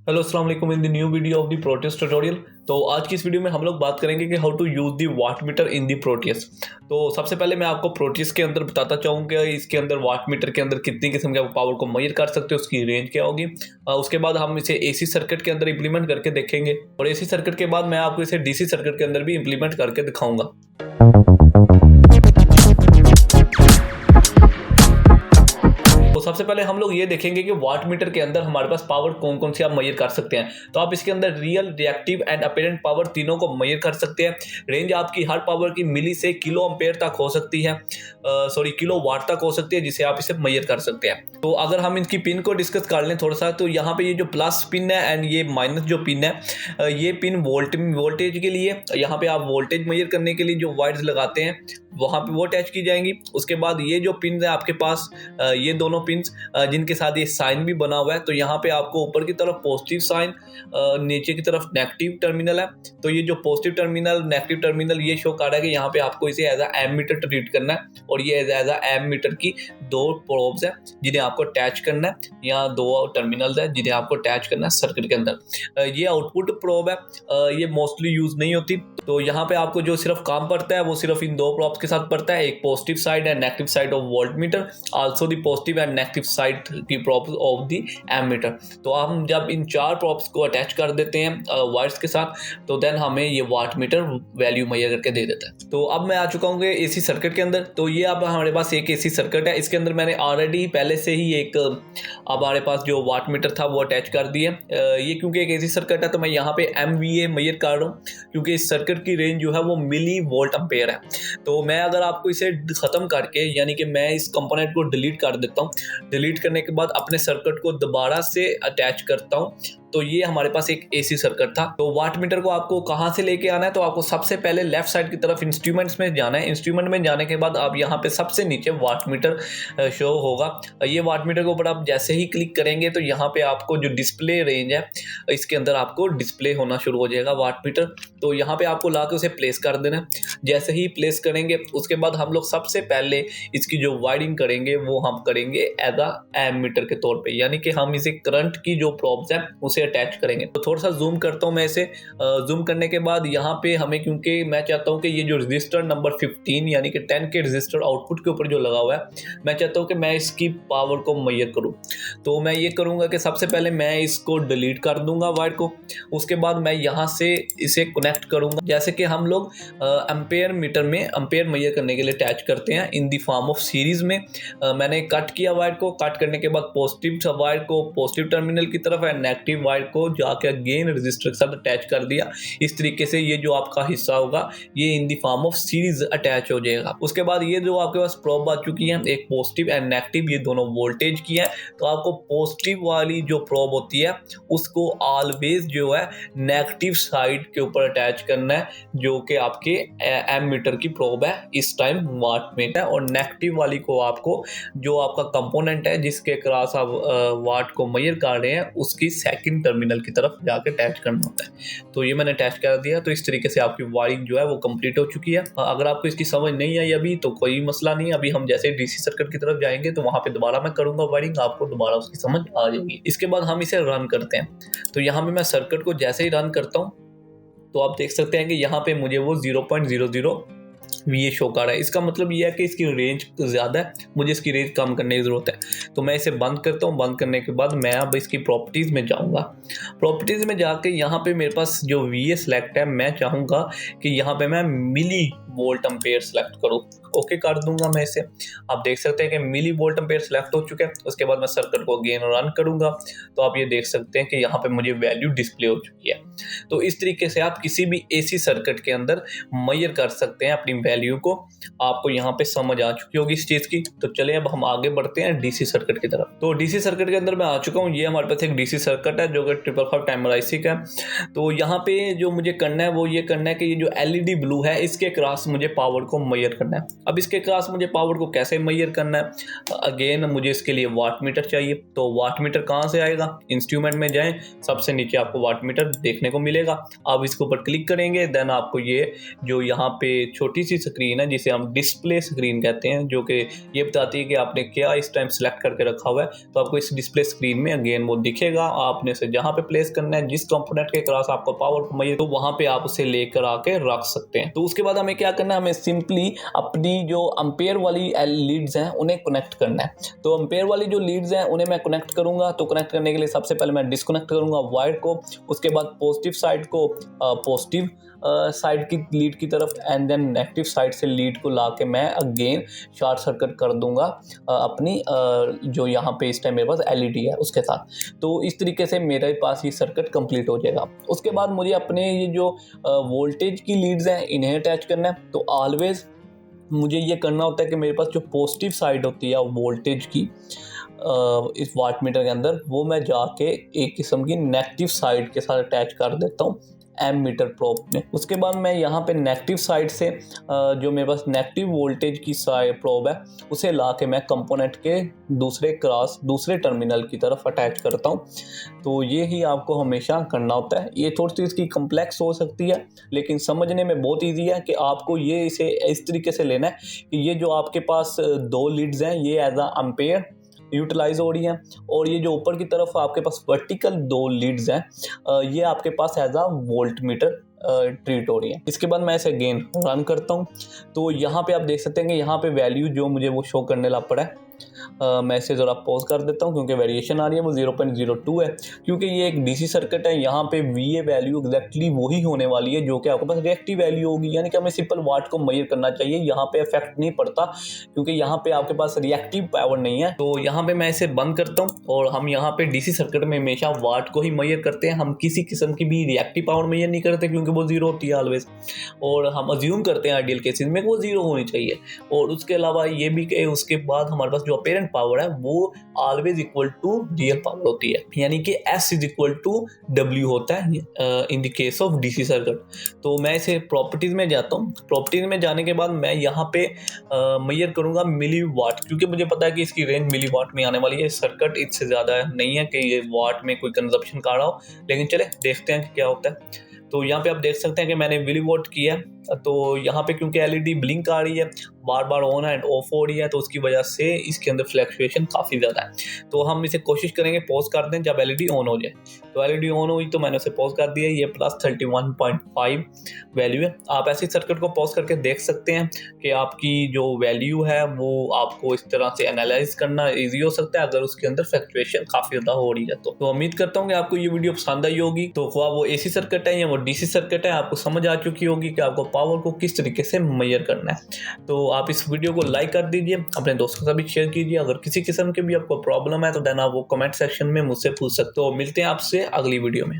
Hello अस्सलाम वालेकुम in the new video of the Proteus tutorial. तो आज की इस वीडियो में हम लोग बात करेंगे कि how to use the watt meter in the Proteus. तो सबसे पहले मैं आपको प्रोटियस के अंदर बताता चाहूँगा इसके अंदर वाट मीटर के अंदर कितनी किस्म के पावर को मेजर कर सकते हो, उसकी रेंज क्या होगी। उसके बाद हम इसे एसी सर्किट के अंदर इंप्लीमेंट करके देखेंगे और एसी सर्किट के बाद मैं आपको इसे डीसी सर्किट के अंदर भी इंप्लीमेंट करके दिखाऊंगा। तो सबसे पहले हम लोग ये देखेंगे कि वाट मीटर के अंदर हमारे पास पावर कौन कौन सी आप मेजर कर सकते हैं। तो आप इसके अंदर real, reactive and apparent power तीनों को मेजर कर सकते हैं। रेंज आपकी हर पावर की मिली से किलो एम्पेयर तक हो सकती है, किलो वाट तक हो सकती है, जिसे आप इसे मेजर कर सकते हैं। तो अगर हम इनकी पिन को डिस्कस कर लें थोड़ा सा, तो यहाँ पे ये जो प्लस पिन है एंड ये माइनस जो पिन है, ये पिन वोल्टेज के लिए, यहाँ पे आप वोल्टेज मेजर करने के लिए जो वायर्स लगाते हैं वहाँ पे वो अटैच की जाएंगी। उसके बाद ये जो पिन है आपके पास, ये दोनों पिंस जिनके साथ ये साइन भी बना हुआ है, तो यहाँ पे आपको ऊपर की तरफ पॉजिटिव साइन, नीचे की तरफ नेगेटिव टर्मिनल है। तो ये जो पॉजिटिव टर्मिनल, नेगेटिव टर्मिनल, ये शो कर रहा है कि यहाँ पे आपको इसे एज अ एमीटर ट्रीट करना है और ये एज अ एमीटर की दो प्रोब्स है जिन्हें आपको अटैच करना है। यहाँ दो टर्मिनल्स है जिन्हें आपको अटैच करना है सर्किट के अंदर। ये आउटपुट प्रोब है, ये मोस्टली यूज नहीं होती। तो यहाँ पे आपको जो सिर्फ काम पड़ता है वो सिर्फ इन दो प्रोब्स के साथ पड़ता है, एक positive side and negative side of volt meter, also the positive and negative side की प्रोब्स ऑफ द एमीटर। तो हम जब इन चार प्रोब्स को अटैच कर देते हैं वायर्स के साथ, तो देन हमें ये वाट मीटर वैल्यू मेजर करके दे देता है। तो अब मैं आ चुका हूँ एसी सर्किट के अंदर। तो ये अब हमारे पास एक एसी सर्किट है, इसके अंदर मैंने ऑलरेडी पहले से ही एक अब हमारे पास जो वाट मीटर था वो अटैच कर दिया। ये क्योंकि एक एसी सर्किट है तो मैं यहाँ पे MVA मेजर कर रहा हूँ, क्योंकि इस सर्किट की रेंज जो है वो मिली वोल्ट एम्पेयर है। तो मैं अगर आपको इसे खत्म करके, यानी कि मैं इस कंपोनेंट को डिलीट कर देता हूँ, डिलीट करने के बाद अपने सर्किट को दोबारा से अटैच करता हूँ, तो ये हमारे पास एक एसी सर्किट था। तो वाट मीटर को आपको कहाँ से लेके आना है, तो आपको सबसे पहले लेफ्ट साइड की तरफ इंस्ट्रूमेंट्स में जाना है। इंस्ट्रूमेंट में जाने के बाद आप यहाँ पे सबसे नीचे वाट मीटर शो होगा। ये वाट मीटर के ऊपर आप जैसे ही क्लिक करेंगे तो यहाँ पे आपको जो डिस्प्ले रेंज है इसके अंदर आपको डिस्प्ले होना शुरू हो जाएगा वाट मीटर। तो यहाँ पे आपको ला के उसे प्लेस कर देना है। जैसे ही प्लेस करेंगे उसके बाद हम लोग सबसे पहले इसकी जो वायरिंग करेंगे वो हम करेंगे एज अ एमीटर के तौर पे, यानी कि हम इसे करंट की जो प्रोब्स है उसे अटैच करेंगे। तो थोड़ा सा जूम करता हूं मैं इसे। जूम करने के बाद यहाँ पे हमें, क्योंकि मैं चाहता हूं कि ये जो रजिस्टर नंबर 15 यानी कि 10 के रजिस्टर आउटपुट के ऊपर जो लगा हुआ है, मैं चाहता हूं कि मैं इसकी पावर को मेजर करूं। तो मैं ये करूंगा कि सबसे पहले मैं इसको डिलीट कर दूंगा वायर को। उसके बाद मैं यहाँ से इसे कनेक्ट करूंगा, जैसे कि हम लोग एम्पेयर मीटर में एम्पेयर मेजर करने के लिए अटैच करते हैं इन दी फॉर्म ऑफ सीरीज में। मैंने कट किया वायर को, कट करने के बाद पॉजिटिव वायर को पॉजिटिव टर्मिनल की तरफ एंड नेगेटिव वायर को जाके अगेन रजिस्टर के साथ अटैच कर दिया। इस तरीके से ये जो आपका हिस्सा होगा ये in the form of series attach हो जाएगा। उसके बाद ये जो आपके पास प्रोब आ चुकी है, एक पॉजिटिव एंड नेगेटिव, ये दोनों वोल्टेज की है। तो आपको पॉजिटिव वाली जो प्रोब होती है उसको ऑलवेज जो है नेगेटिव साइड के ऊपर अटैच करना है, जो कि आपके एम मीटर की प्रोब है इस टाइम वाट मीटर है। और नेगेटिव वाली को आपको जो आपका कंपोनेंट है जिसके क्रॉस आप वाट को मेजर कर रहे हैं उसकी सेकंड टर्मिनल की तरफ जाके अटैच करना होता है। तो ये मैंने अटैच कर दिया। तो इस तरीके से आपकी वायरिंग जो है वो कंप्लीट हो चुकी है। अगर आपको इसकी समझ नहीं आई अभी तो कोई मसला नहीं, अभी हम जैसे डीसी सर्किट की तरफ जाएंगे तो वहां पे दोबारा मैं करूंगा वायरिंग, आपको दोबारा उसकी समझ आ जाएगी। इसके बाद हम इसे रन करते हैं। तो यहाँ पे मैं सर्किट को जैसे ही रन करता हूँ तो आप देख सकते हैं कि यहाँ पे मुझे वो 0.00 ये शो कर रहा है। इसका मतलब ये है कि इसकी रेंज ज़्यादा है, मुझे इसकी रेंज कम करने की ज़रूरत है। तो मैं इसे बंद करता हूँ। बंद करने के बाद मैं अब इसकी प्रॉपर्टीज़ में जाऊँगा। प्रॉपर्टीज़ में जाके यहाँ पे मेरे पास जो VA सेलेक्ट है, मैं चाहूँगा कि यहाँ पे मैं मिली वोल्ट एम्पेयर सेलेक्ट करूँ। ओके कर दूंगा मैं इसे। आप देख सकते हैं कि मिली वोल्ट एम्पेयर सेलेक्ट हो चुके हैं। उसके बाद मैं सर्किट को अगेन रन करूंगा तो आप ये देख सकते हैं कि यहाँ पे मुझे वैल्यू डिस्प्ले हो चुकी है। तो इस तरीके से आप किसी भी एसी सर्किट के अंदर मेजर कर सकते हैं अपनी वैल्यू को। आपको यहाँ पे समझ आ चुकी होगी इस चीज़ की। तो चलिए अब हम आगे बढ़ते हैं डीसी सर्किट की तरफ। तो डीसी सर्किट के अंदर मैं आ चुका हूँ। ये हमारे पास एक डीसी सर्किट है जो कि 555 टाइमर IC का है। तो यहाँ पे जो मुझे करना है वो ये करना है कि ये जो LED ब्लू है इसके क्रॉस क्रॉस मुझे पावर को मेजर करना है। अब इसके क्रॉस मुझे पावर को कैसे मेजर करना है, अगेन मुझे इसके लिए वाट मीटर चाहिए। तो वाट मीटर कहाँ से आएगा, इंस्ट्रूमेंट में जाएं, सबसे नीचे आपको वाट मीटर देखने को मिलेगा। आप इसके ऊपर क्लिक करेंगे, देन आपको ये जो यहाँ पे छोटी सी स्क्रीन है जिसे हम डिस्प्ले स्क्रीन कहते हैं, जो कि ये बताती है कि आपने क्या इस टाइम सेलेक्ट करके रखा हुआ है। तो आपको इस डिस्प्ले स्क्रीन में अगेन वो दिखेगा, आपने इसे जहाँ पे प्लेस करना है, जिस कंपोनेंट के क्रॉस आपको पावर को मेजर, तो वहाँ पे आप उसे लेकर आके रख सकते हैं। तो उसके बाद हमें क्या करना है, हमें सिंपली अपनी जो एम्पेयर वाली लीड्स हैं उन्हें कनेक्ट करना है। तो एम्पेयर वाली जो लीड्स हैं उन्हें मैं कनेक्ट करूंगा। तो कनेक्ट करने के लिए सबसे पहले मैं डिस्कनेक्ट करूंगा वायर को, उसके बाद पॉजिटिव साइड को पॉजिटिव साइड की लीड की तरफ, एंड देन नेगेटिव साइड से लीड को लाके मैं अगेन शॉर्ट सर्किट कर दूंगा अपनी जो यहाँ पे इस टाइम मेरे पास एलईडी है उसके साथ। तो इस तरीके से मेरे पास ये सर्किट कंप्लीट हो जाएगा। उसके बाद मुझे अपने ये जो वोल्टेज की लीड्स हैं इन्हें अटैच करना है। तो ऑलवेज मुझे ये करना होता है कि मेरे पास जो पॉजिटिव साइड होती है वोल्टेज की इस वाट मीटर के अंदर, वो मैं जाके एक किस्म की नेगेटिव साइड के साथ अटैच कर देता हूँ एम मीटर प्रोब में। उसके बाद मैं यहाँ पे नेगेटिव साइड से जो मेरे पास नेगेटिव वोल्टेज की साइड प्रोब है उसे ला के मैं कंपोनेंट के दूसरे टर्मिनल की तरफ अटैच करता हूँ। तो ये ही आपको हमेशा करना होता है। ये थोड़ी सी इसकी कम्प्लेक्स हो सकती है लेकिन समझने में बहुत ईजी है कि आपको ये इसे इस तरीके से लेना है कि ये जो आपके पास दो लीड्स हैं ये एज अ एम्पेयर यूटिलाइज हो रही हैं, और ये जो ऊपर की तरफ आपके पास वर्टिकल दो लीड्स हैं ये आपके पास as a voltmeter treat हो रही है। इसके बाद मैं इसे अगेन रन करता हूँ। तो यहाँ पे आप देख सकते हैं कि यहाँ पे वैल्यू जो मुझे वो शो करने लग पड़ा है। मैं इसे ज़रा पॉज कर देता हूँ क्योंकि वेरिएशन आ रही है वो 0.02 है, क्योंकि ये एक डीसी सर्किट है। यहाँ पे वीए वैल्यू एग्जैक्टली वही होने वाली है जो कि आपके पास रिएक्टिव वैल्यू होगी, यानी कि हमें सिंपल वाट को मेजर करना चाहिए। यहाँ पे इफेक्ट नहीं पड़ता क्योंकि यहाँ पे आपके पास रिएक्टिव पावर नहीं है। तो यहाँ पे मैं इसे बंद करता हूँ और हम यहाँ पे डीसी सर्किट में हमेशा वाट को ही मेजर करते हैं। हम किसी किस्म की भी रिएक्टिव पावर मेजर नहीं करते क्योंकि वो जीरो होती है ऑलवेज, और हम अज्यूम करते हैं आइडियल केसेस में वो जीरो होनी चाहिए। और उसके अलावा ये भी कि उसके बाद हमारे पास जो अपेरेंट पावर है वो always equal to real power होती है, यानी कि S is equal to W होता है in the case of DC circuit. तो मैं इसे प्रॉपर्टीज में जाता हूँ। प्रॉपर्टीज में जाने के बाद मैं यहाँ पे मेजर करूँगा मिली वाट, क्योंकि मुझे पता है कि इसकी रेंज मिली वाट में आने वाली है। सर्किट इससे ज़्यादा नहीं है कि ये वाट में कोई कंजप्शन कर रहा हो, लेकिन चले देखते हैं कि क्या होता है। तो यहाँ पे आप देख सकते हैं कि मैंने मिली वॉट किया। तो यहाँ पे क्योंकि एलईडी ब्लिंक आ रही है, बार बार ऑन एंड ऑफ हो रही है, तो उसकी वजह से इसके अंदर फ्लक्चुएशन काफ़ी ज़्यादा है। तो हम इसे कोशिश करेंगे पॉज कर दें जब एलईडी ऑन हो जाए। तो एलईडी ऑन हुई तो मैंने उसे पॉज कर दिया। ये प्लस 31.5 वैल्यू है। आप ऐसे सर्किट को पॉज करके देख सकते हैं कि आपकी जो वैल्यू है वो आपको इस तरह से एनालाइज करना ईजी हो सकता है अगर उसके अंदर फ्लक्चुएशन काफ़ी ज़्यादा हो रही है। तो उम्मीद करता हूँ कि आपको ये वीडियो पसंद आई होगी। तो वो एसी सर्किट है या वो डीसी सर्किट है, आपको समझ आ चुकी होगी कि आपको पावर को किस तरीके से मेजर करना है। तो आप इस वीडियो को लाइक कर दीजिए, अपने दोस्तों के साथ भी शेयर कीजिए। अगर किसी किस्म की भी आपको प्रॉब्लम है तो देन आप वो कमेंट सेक्शन में मुझसे पूछ सकते हो। मिलते हैं आपसे अगली वीडियो में।